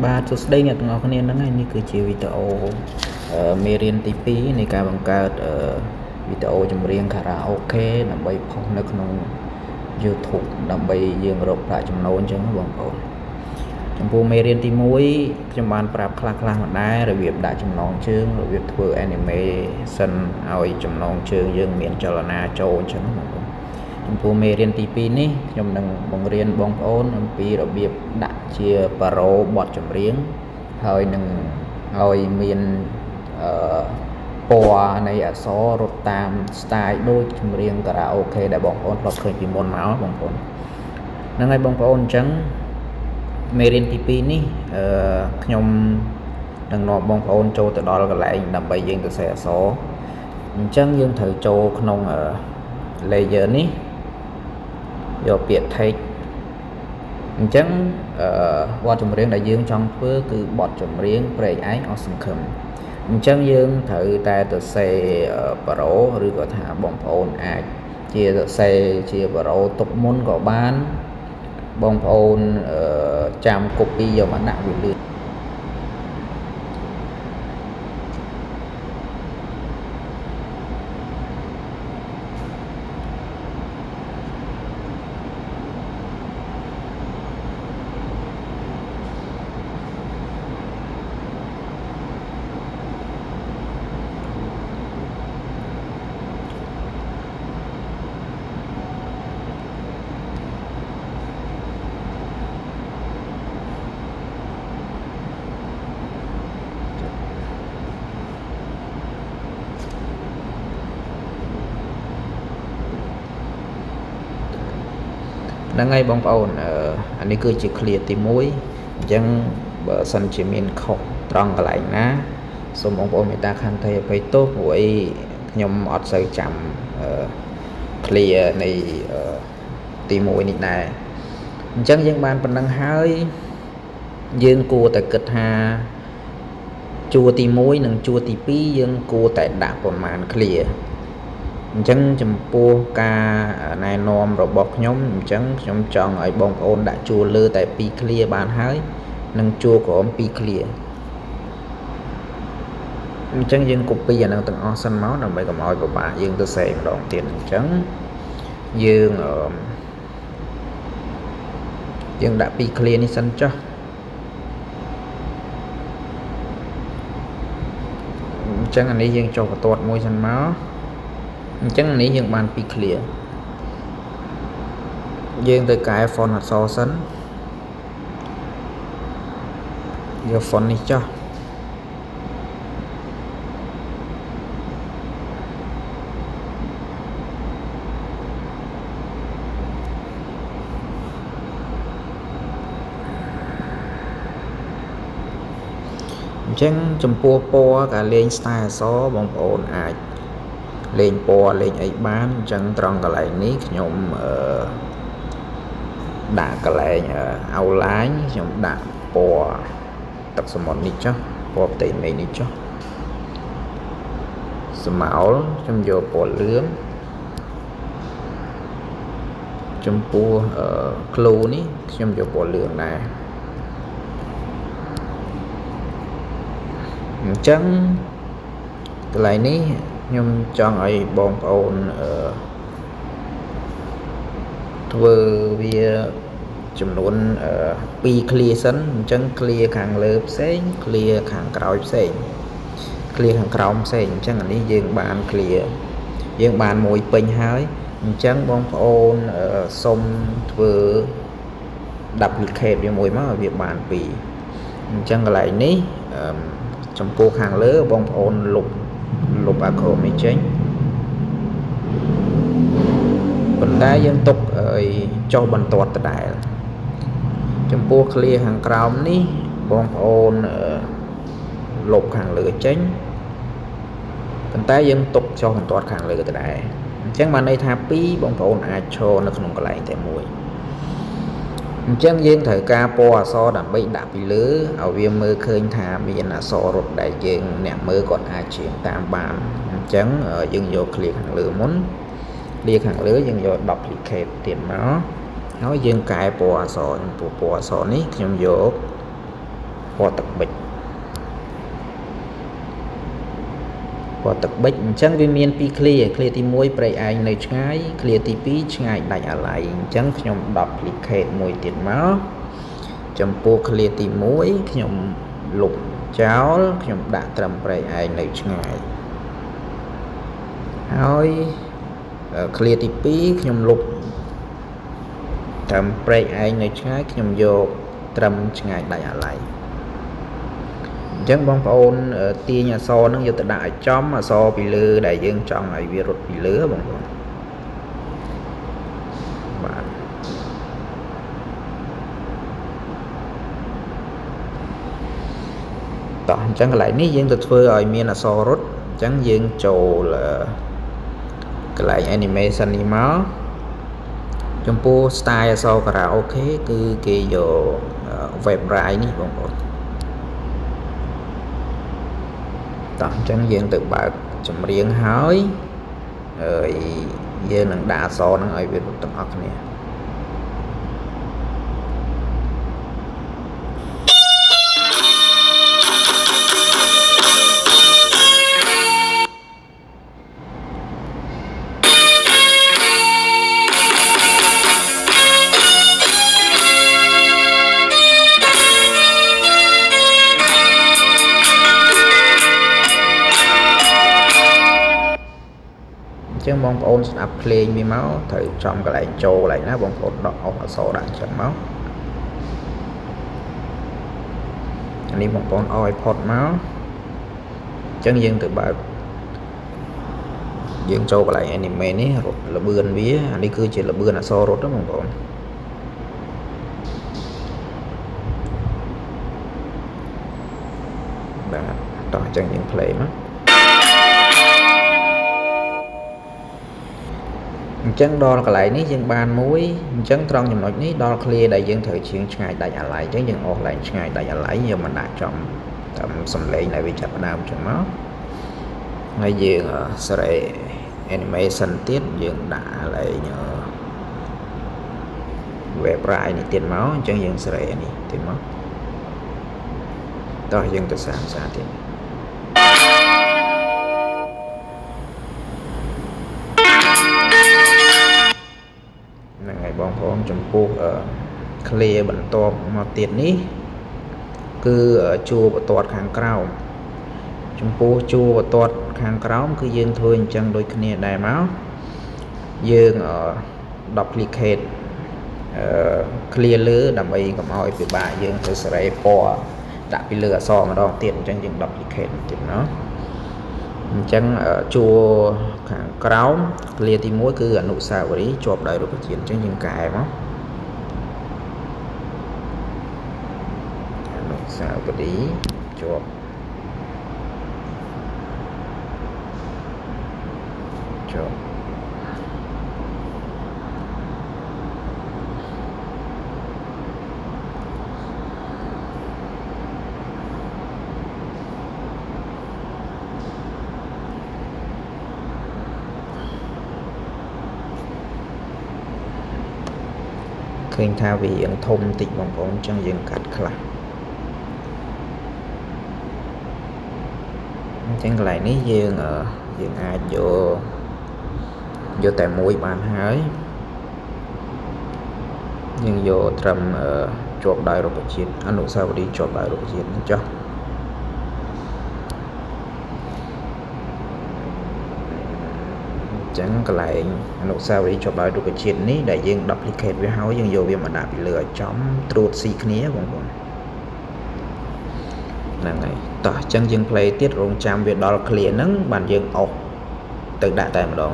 បាទសួស្តីអ្នកទាំងអស់គ្នាហ្នឹងហើយនេះគឺជាវីដេអូមេរៀនទី2នៃការបង្កើតវីដេអូចម្រៀងខារ៉ាអូខេដើម្បីផុសនៅក្នុង YouTube ដើម្បីយើងរកប្រាក់ចំណូលអញ្ចឹងបងប្អូនចំពោះមេរៀនទី1ខ្ញុំបានប្រាប់ខ្លះៗមកដែររបៀបដាក់ចំណងជើងរបៀបធ្វើ animation ឲ្យចំណងជើងយើងមានចលនាចូលអញ្ចឹងបងប្អូនចំពោះមេរៀនទី2នេះខ្ញុំនឹងបង្រៀនបងប្អូនអំពីរបៀបដាក់ជាប៉ារ៉ូបទចម្រៀងហើយនឹងឲ្យមានពណ៌នៃអក្សររត់តាម style ដូចចម្រៀងខារ៉ាអូខេដែលបងប្អូនធ្លាប់ឃើញពីមុនមកបងប្អូនហ្នឹងហើយបងប្អូនអញ្ចឹងមេរៀនទី2នេះខ្ញុំនឹងនាំបងប្អូនចូលទៅដល់កន្លែងដើម្បីយើងទៅសេអក្សរអញ្ចឹងយើងត្រូវចូលក្នុងlayer នេះយកពាក្យ text អញ្ចឹងបទចម្រៀងដែលយើងចង់ធ្វើគឺបទចម្រៀងព្រែកឯងអស់សង្ឃឹមអញ្ចឹងយើងត្រូវតែទៅសេប៉ារ៉ូឬក៏ថាបងប្អូនអាចជាទៅសេជាប៉ារ៉ូទុកមុនក៏បានបងប្អូនចាំ copy យកមកដាក់វាលឿនហ្នឹងហើយបងប្អូនអានេះគឺជា clear ទី1អញ្ចឹងបើសិនជាមានខុសត្រង់កន្លែងណាសូមបងប្អូនមេត្តាខន្តីអភ័យទោសព្រោះអីខ្ញុំអត់សូវចាំ clear នៃទី1នេះដែរអញ្ចឹងយើងបានប៉ុណ្ណឹងហើយយើងគួរតែគិតថាជួរទី1និងជួរទី2យើងគួរតែដាក់ប្រមាណ clearអញ្ចឹងចំពោះការណែនាំរបស់ខ្ញុំអញ្ចឹងខ្ញុំចង់ឲ្យបងប្អូនដាក់ជួរលើតែ2 clear បានហើយនិងជួរក្រោម2 clear អញ្ចឹងយើង copy អានឹងទាំងអស់សិនមកដើម្បីកុំឲ្យពិបាកយើងទៅសេម្ដងទៀតអញ្ចឹងយើងដាក់2 clear នេះសិនចុះអញ្ចឹងអានេះយើងចុះបន្ទាត់មួយសិនមកអញ្ចឹងនេះយើងបាន2 clear យើងទៅកែ font អក្សរសិនយក font នេះចុះអញ្ចឹងចំពោះពណ៌ការលេង style អក្សរបងប្អូនអាចលេងពណ៌លេងអីបានអញ្ចឹងត្រង់កន្លែងនេះខ្ញុំដាក់កន្លែង outline ខ្ញុំដាក់ពណ៌ទឹកសមុទ្រនេះចុះពណ៌ផ្ទៃមេឃនេះចុះស្មៅខ្ញុំយកពណ៌លឿងចំពោះclue នេះខ្ញុំយកពណ៌លឿងដែរអញ្ចឹងកន្លែងនេះខ្ញុំចង់ឲ្យបងប្អូនធ្វើវាចំនួន2 clear សិនអញ្ចឹង clear ខាងលើផ្សេង clear ខាងក្រោយផ្សេង clear ខាងក្រោមផ្សេងអញ្ចឹងអានេះយើងបាន clear យើងបានមួយពេញហើយអញ្ចឹងបងប្អូនសុំធ្វើ duplicate វាមួយមកឲ្យវាបាន2អញ្ចឹងកន្លែងនេះចំពោះខាងលើបងប្អូនលុបអាក្រមនេះចេញប៉ុន្តែយើងទុកឲ្យចុះបន្ទាត់ដដែលចំពោះ clear ខាងក្រោមនេះបងប្អូនលុបខាងលើចេញប៉ុន្តែយើងទុកចុះបន្ទាត់ខាងលើដដែលអញ្ចឹងបានន័យថា2បងប្អូនអាចឈរនៅក្នុងកន្លែងតែមួយអញ្ចឹងយើងត្រូវការពណ៌អក្សរដើម្បីដាក់ពីលើឲ្យវាមើលឃើញថាមានអក្សររត់ដែលយើងអ្នកមើលគាត់អាចច្រៀងតាមបានអញ្ចឹងយើងយក clear ខាងលើមុន clear ខាងលើយើងយក duplicate ទៀតមកហើយយើងកែពណ៌អក្សរចំពោះពណ៌អក្សរនេះខ្ញុំយក ពណ៌ទឹកប៊ិចពណ៌ទឹកប៊ិចអញ្ចឹងវាមានពីរឃ្លាទី1ព្រៃឯងនៅឆ្ងាយឃ្លាទី2ឆ្ងាយដាច់អាឡ័យអញ្ចឹងខ្ញុំ duplicate មួយទៀតមកចំពោះឃ្លាទី1ខ្ញុំលុបចោលខ្ញុំដាក់ត្រឹមព្រៃឯងនៅឆ្ងាយហើយឃ្លាទី2ខ្ញុំលុបត្រឹមព្រៃឯងនៅឆ្ងាយខ្ញុំយកត្រឹមឆ្ងាយដាច់អាឡ័យអញ្ចឹងបងប្អូនទាញអក្សរនឹងយកទៅដាក់ឲ្យចំអក្សរពីលើដែលយើងចង់ឲ្យវារត់ពីលើបងប្អូនបាទតោះអញ្ចឹងកន្លែងនេះយើងទៅធ្វើឲ្យមានអក្សររត់អញ្ចឹងយើងចូលកន្លែង animation នេះមកចំពោះ style អក្សរខារ៉ាអូខេគឺគេយក web bride នេះបងប្អូនតោះអញ្ចឹងយើងទៅបើកចម្រៀងហើយយើងនឹងដាក់អក្សរហ្នឹងឲ្យវាទាំងអស់គ្នាចឹងបងប្អូនស្ដាប់ភ្លេងវាមកត្រូវចំកន្លែងចូលកន្លែងណាបងប្អូនដកអស់អក្សរដាក់ចឹងមកអានេះបងប្អូនឲ្យផុតមកចឹងយើងទៅបើកយើងចូលកន្លែង anime នេះរត់លបឿនវាអានេះគឺជាលបឿនអក្សររត់đóបងប្អូនបាទតោះចឹងយើង play មកអញ្ចឹងដល់កន្លែងនេះយើងបានមួយអញ្ចឹងត្រង់ចំណុចនេះដល់ clear ដែលយើងត្រូវជើងឆ្ងាយដាច់អាឡ័យអញ្ចឹងយើងអស់កន្លែងឆ្ងាយដាច់អាឡ័យយកមកដាក់ចំតាមសំឡេងដែលវាចាប់ផ្ដើមចឹងមកហើយយើងស្រេ animation ទៀតយើងដាក់កន្លែងweb bride នេះទៀតមកអញ្ចឹងយើងស្រេនេះទៀតមកតោះយើងទៅសាមសាទៀតហ្នឹងហើយបងប្អូនចំពោះ clear បន្ទាប់មកទៀតនេះគឺជួរបន្ទាត់ខាងក្រោមចំពោះជួរបន្ទាត់ខាងក្រោមគឺយើងធ្វើអញ្ចឹងដូចគ្នាដែរមកយើង duplicate clear លើដើម្បីកុំឲ្យពិបាកយើងទៅសេរីពណ៌ដាក់ពីលើអក្សរម្ដងទៀតអញ្ចឹងយើង duplicate ទៀតណាអញ្ចឹងជួរខាងក្រោម clear ទី1គឺអនុស្សាវរីយ៍ជាប់ដោយរុក្ខជាតិអញ្ចឹងយើងកែមកអនុស្សាវរីយ៍ជាប់ឃើញថាវារៀងធំបន្តិចបងប្អូនអញ្ចឹងយើងកាត់ខ្លះអញ្ចឹងកន្លែងនេះយើងអាចយកតែមួយបានហើយយើងយកត្រឹមជាប់ដោយរុក្ខជាតិអនុស្សាវរីយ៍ជាប់ដោយរុក្ខជាតិចុះចឹងកន្លែងអនុស្សាវរីយ៍ជាប់ដោយរុក្ខជាតិនេះដែលយើង duplicate វាហើយយើងយកវាមកដាក់ពីលើឲ្យចំត្រួតស៊ីគ្នាបងប្អូនហ្នឹងហើយតោះចឹងយើង play ទៀតរងចាំវាដល់ clear ហ្នឹងបានយើងអុសទៅដាក់តែម្ដង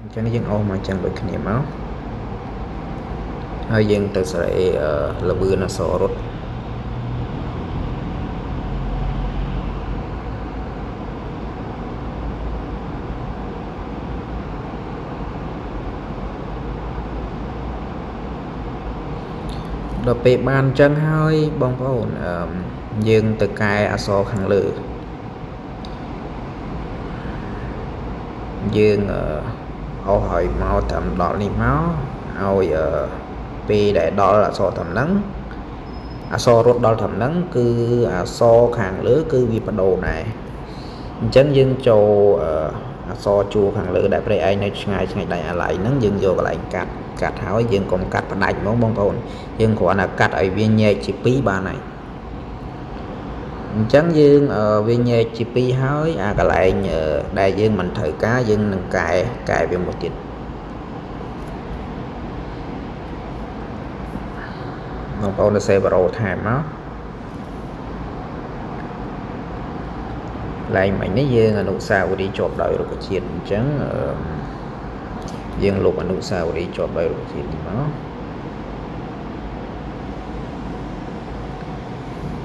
អញ្ចឹងយើងអុសមកចឹងដូចគ្នាមកហើយយើងទៅស្រែលបឿនអក្សររត់ដល់ពេលបានអញ្ចឹងហើយបងប្អូនយើងទៅកែអក្សរខាងលើ dương ô hỏi mau thầm đỏ đi máu ôi vì để đó là so thầm nắng so rốt đó thầm nắng cứ so hàng lứa cứ vì bắt đầu này chân dương châu so chua hàng lứa đại pre ai nơi ngày đại lại nắng dương vô lại cắt cắt hỏi dương còn cắt và đánh món bông cồn dương gọi là cắt ở viên nhẹ chỉ phí ba này chẳng dương viên nhẹ chỉ phí hỏi cái lại đại dương mình thử cá dương nâng cài về một tiết bông cồn nó sẽ vào thèm nó lại mình nói dương nụ sao đi chọn đợi rồi có chuyện chẳng dương lục nụ sao đi chọn đợi rồi chuyện nó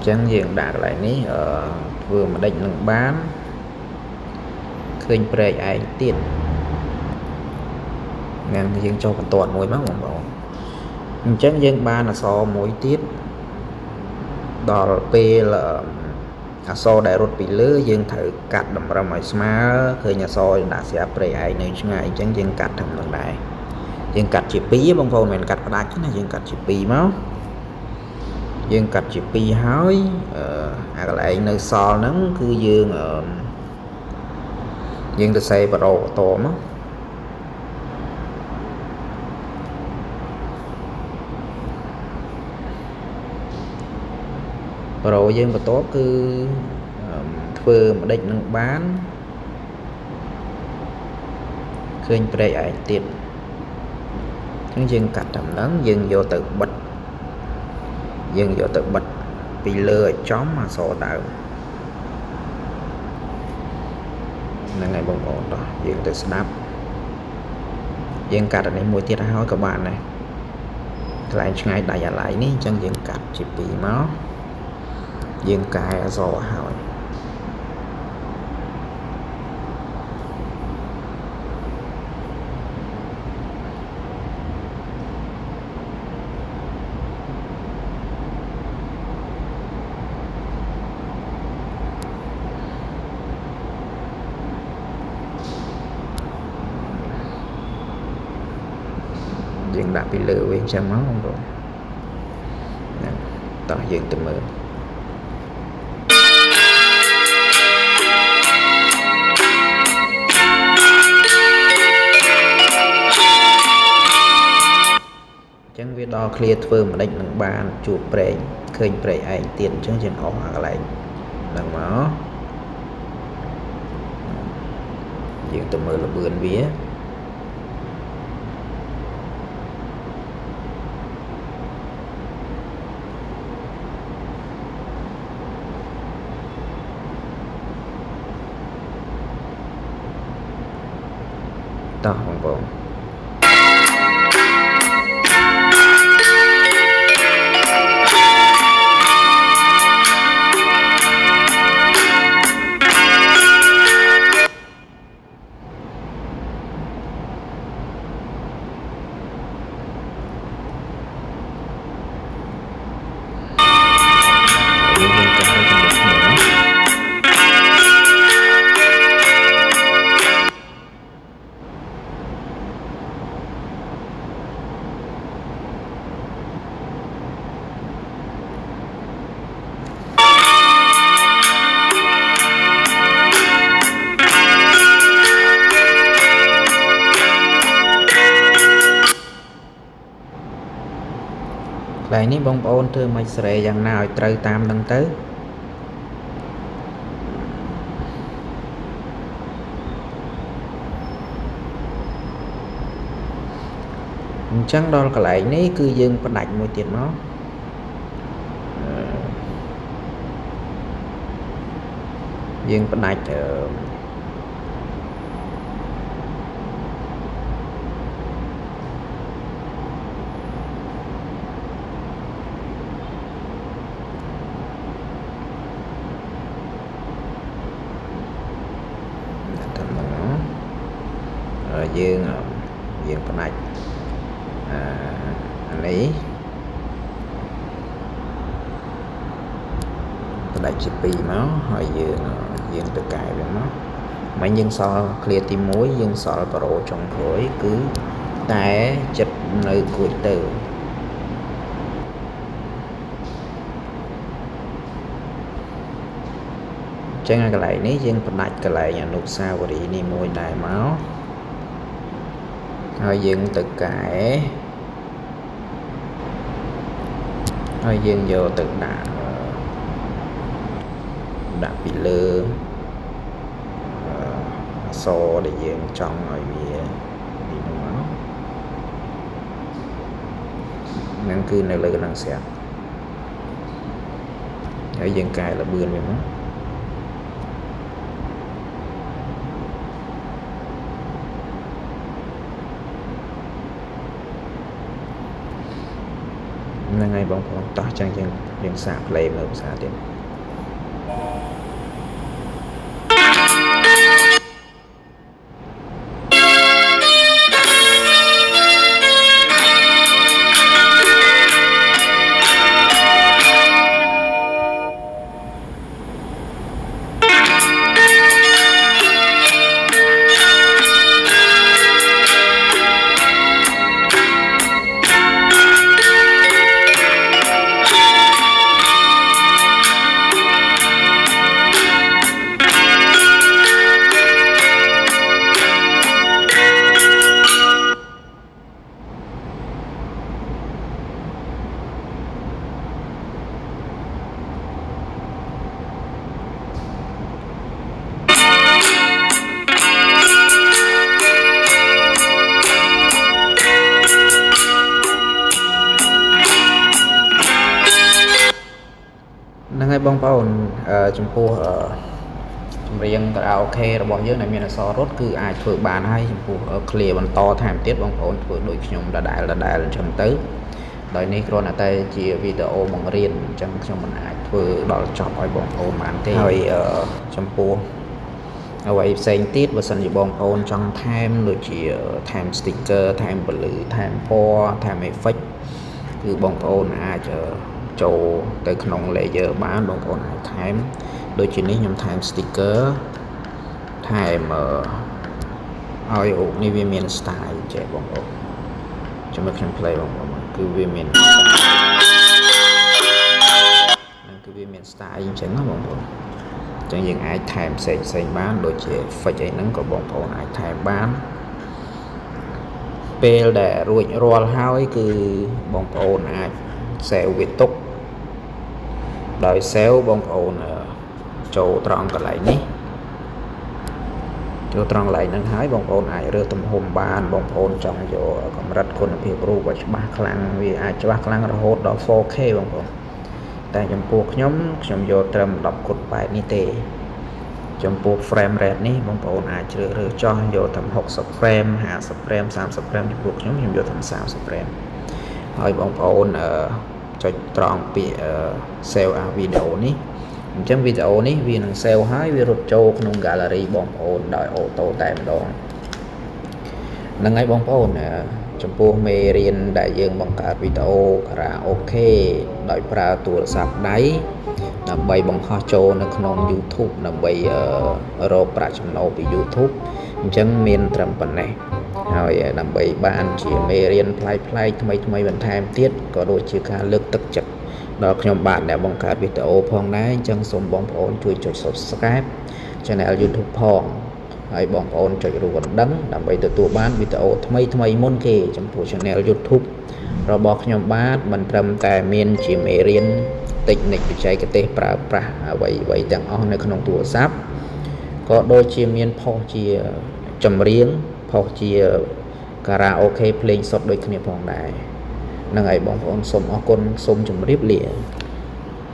chẳng dương đạt lại ní vừa mà định nâng bán khơi pre ai tiền ngang dương cho còn toàn mùi máu bông bông chẳng dương ba là so mỗi tiết đỏ p là so đại rốt bị lứa dương thử cắt đầm ra ngoài smá khơi nhà so đã sẽ pre ai nơi ngày chẳng dương cắt thầm lần đại dương cắt chỉ pí bông phôn mình cắt đá chứ là dương cắt chỉ pí máu dương cắt chỉ pí hói cái lại nơi so nắng cứ dương dương được xây vào đồ to mất rồi dương và tốt cứ vừa mà định nâng bán khơi pre ai tiền chúng dương cắt thầm nắng dương vô tự bật dương vô tự bật vì lừa chóm mà sổ đạo là ngày bông ổn đó dương tự snap dương cắt ở đây mua tiết hỏi các bạn này lại ngày đại giả lại ní chân dương cắt chỉ bị máu dương cài ở giò hỏi dương đã bị lừa viên sang máu không rồi tỏ dương từ mơ chẳng biết đo clear thơ mà đánh nâng bàn chụp pre khơi pre ai tiền chương trình họ hoặc lại đằng đó dương từ mơ là bươn vía tao không có lại ní bông ôn thưa mày sợi dạng nào trời tam đăng tới chẳng đó là lại ní cư dương có đánh một tiền nó dương có đánh dương dương có đánh anh ấy có đánh chip máu hỏi dương dương tự cài về nó មិនយើងសល់ clear ទី1យើងសល់ប្រូចុងក្រោយគឺតែចិត្តនៅគួយទៅចឹងកន្លែងនេះយើងផ្ដាច់កន្លែងអនុស្សាវរីយ៍នេះមួយដែរមកហើយយើងទៅកែហើយយើងយកទៅដាក់ពីលើអក្សរដែលយើងចង់ឲ្យវានេះមកហ្នឹងគឺនៅលើនឹងស្រាប់ហើយយើងកែលបឿនវាមកហ្នឹងហើយបងប្អូនតោះចឹងយើងសាក play មើលភាសាទៀតហ្នឹងហើយបងប្អូនចំពោះចម្រៀងខារ៉ាអូខេរបស់យើងដែលមានអក្សររត់គឺអាចធ្វើបានហើយចំពោះ clear បន្តថែមទៀតបងប្អូនធ្វើដូចខ្ញុំដដែលអញ្ចឹងទៅដោយនេះគ្រាន់តែជាវីដេអូបង្រៀនអញ្ចឹងខ្ញុំមិនអាចធ្វើដល់ចប់ឲ្យបងប្អូនបានទេហើយចំពោះអ្វីផ្សេងទៀតបើសិនជាបងប្អូនចង់ថែមដូចជាថែម sticker ថែមពលឺថែមពណ៌ថែម effect គឺបងប្អូនអាចចូលទៅក្នុង layer បានបងប្អូនអាចថែមដូចជានេះខ្ញុំថែម sticker ថែមឲ្យអូនេះវាមាន style ចេះបងប្អូនចាំមើលខ្ញុំ play បងប្អូនគឺវាមាន style ហ្នឹងគឺវាមាន style អញ្ចឹងណាបងប្អូនអញ្ចឹងយើងអាចថែមផ្សេងបានដូចជា effect អីហ្នឹងក៏បងប្អូនអាចថែមបានពេលដែលរួចរាល់ហើយគឺបងប្អូនអាច save វាទុកដោយ save បងប្អូនចូលត្រង់កន្លែងនេះចូលត្រង់កន្លែងហ្នឹងហើយបងប្អូនអាចរើសទំហំបានបងប្អូនចង់យកកម្រិតគុណភាពរូបឲ្យច្បាស់ខ្លាំងវាអាចច្បាស់ខ្លាំងរហូតដល់ 4K បងប្អូនតែចំពោះខ្ញុំយកត្រឹម 10x8 នេះទេចំពោះ frame rate នេះបងប្អូនអាចជ្រើសរើសចោះយកត្រឹម 60 frame 50 frame 30 frame ចំពោះខ្ញុំយកត្រឹម 30 frame ហើយបងប្អូនចុចត្រង់ពាក្យ save as video នេះអញ្ចឹងវីដេអូនេះវានឹង save ហើយវារត់ចូលក្នុង gallery បងប្អូនដោយ auto តែម្ដងហ្នឹងហើយបងប្អូនចំពោះមេរៀនដែលយើងបង្កើតវីដេអូខារ៉ាអូខេដោយប្រើទូរស័ព្ទដៃដើម្បីបង្ហោះចូលនៅក្នុង YouTube ដើម្បីរកប្រាក់ចំណូលពី YouTube អញ្ចឹងមានត្រឹមប៉ុណ្ណេះហើយដើម្បីបានជាមេរៀនប្លែកថ្មីបន្ថែមទៀតក៏ដូចជាការលើកទឹកចិត្តដល់ខ្ញុំបាទដែលបង្កើតវីដេអូផងដែរអញ្ចឹងសូមបងប្អូនជួយចុច Subscribe Channel YouTube ផងហើយបងប្អូនចុចរូបកណ្ដឹងដើម្បីទទួលបានវីដេអូថ្មីមុនគេចំពោះ Channel YouTube របស់ខ្ញុំបាទមិនត្រឹមតែមានជាមេរៀន technique បច្ចេកទេសប្រើប្រាស់អ្វីទាំងអស់នៅក្នុងទូរស័ព្ទក៏ដូចជាមានផុសជាចម្រៀងផុសជាខារ៉ាអូខេភ្លេងសុទ្ធដូចគ្នាផងដែរហ្នឹងហើយបងប្អូនសូមអរគុណសូមជម្រាបលា